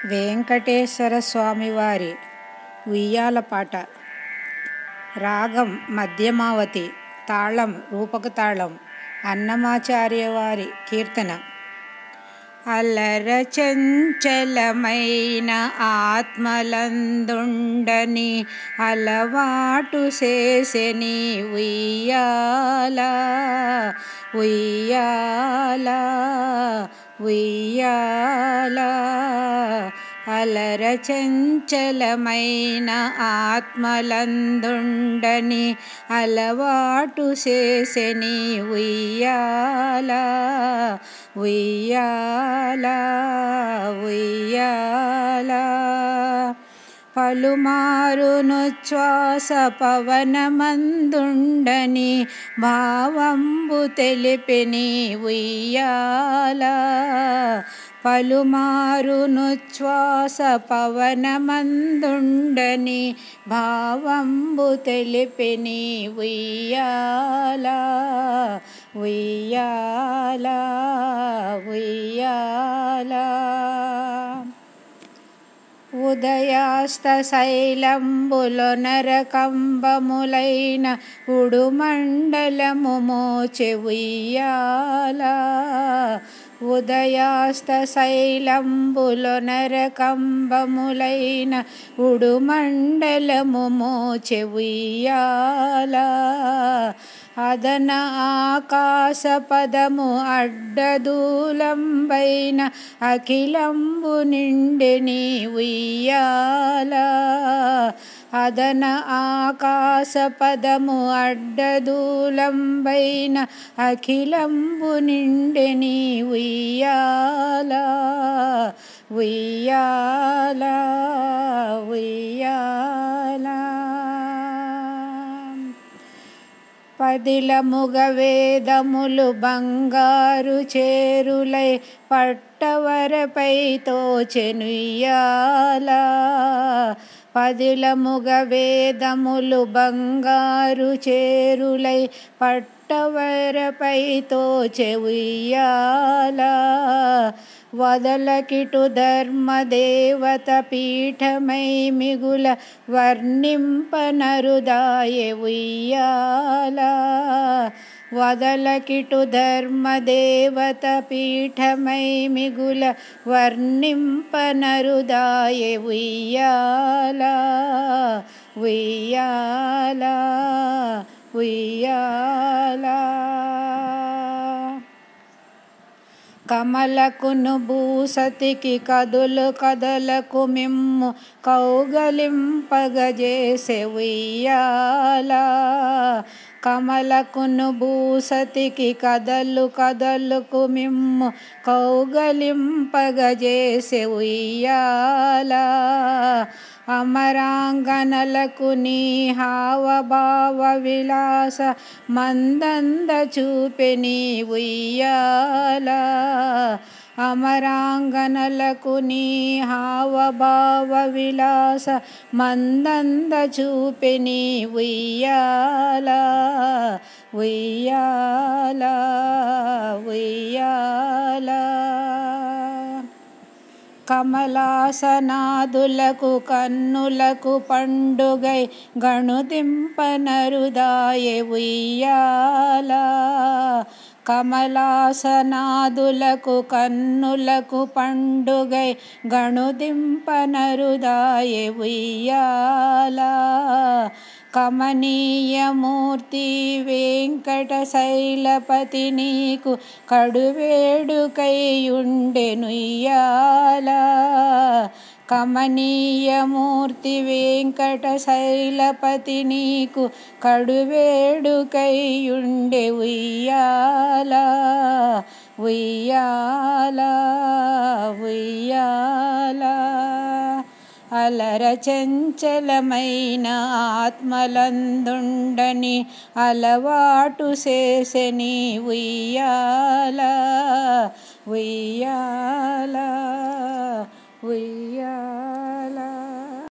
వెంకటేశ్వర స్వామివారి ఉయ్యాల పాట. రాగం మధ్యమావతి, తాళం రూపక తాళం. అన్నమాచార్య వారి కీర్తన. అలర చంచలమైన ఆత్మలందుండని అలవాటు చేసెని ఉయ్యాల ఉయ్యాల ఉయ్యాల. అలర చంచలమైన ఆత్మలందుండని అలవాటు చేసెని ఉయ్యాల ఉయ్యాల ఉయ్యాల. పలుమారునుచ్ఛ్వాస పవనమందుండని భావంబు తెలిపెని ఉయ్యాల. పలుమారునుచ్ఛ్వాస పవనమందుండని భావంబు తెలిపెని ఉయ్యాల ఉయ్యాల ఉయ్యాల. ఉదయాస్త శైలంబులొనర కంబములైన ఉడుమండలము మోచె ఉయ్యాల. ఉదయాస్త శైలంబులొనర కంబములైన ఉడుమండలము మోచె ఉయ్యాల. అదన ఆకాశ పదము అడ్డదూలంబైన అఖిలంబు నిండెని ఉయ్యాల. అదన ఆకాశ పదము అడ్డదూలంబైన అఖిలంబు నిండెని ఉయ్యాల ఉయ్యాల ఉయ్యాల. పదిలముగ వేదములు బంగారు చేరులై పట్టవరపై తోచెనుయ్యాల. పదిలముగ వేదములు బంగారు చేరులై పట్టవరపై తోచె ఉయ్యాల. వదలకిటు ధర్మదేవత పీఠమై మిగుల వర్ణింపనరుదాయె ఉయ్యాల. వదలకిటు ధర్మదేవత పీఠమై మిగుల వర్ణింపనరుదాయె ఉయ్యాల ఉయ్యాల ఉయ్యాల. కమలకును భూసతికి కదులు కదలకు మిమ్ము కౌగలింపగజేసె ఉయ్యాల. కమలకును భూసతికి కదలు కదలుకు మిమ్ము కౌగలింపగజేసె ఉయ్యాల. అమరాంగనలకు నీ హావభావ విలాస మందంద చూపెని ఉయ్యాల. అమరాంగనలకు నీ హావభావ విలాస మందంద చూపెని ఉయ్యాల ఉయ్యాల ఉయ్యాల. కమలాసనాదులకు కన్నులకు పండుగై గణుదింపనరుదాయె ఉయ్యాల. కమలాసనాదులకు కన్నులకు పండుగై గణుదింపనరుదాయె ఉయ్యాల. కమనీయమూర్తి వెంకటశైలపతి నీకు కడువేడుకైయుండెనుయ్యాల. కమనీయమూర్తి వెంకటశైలపతి నీకు కడువేడుకైయుండె ఉయ్యాల ఉయ్యాల ఉయ్యాల. అలర చంచలమైన ఆత్మలందుండని అలవాటు చేసెని ఉయ్యాల ఉయ్యాల ఉయ్యాల.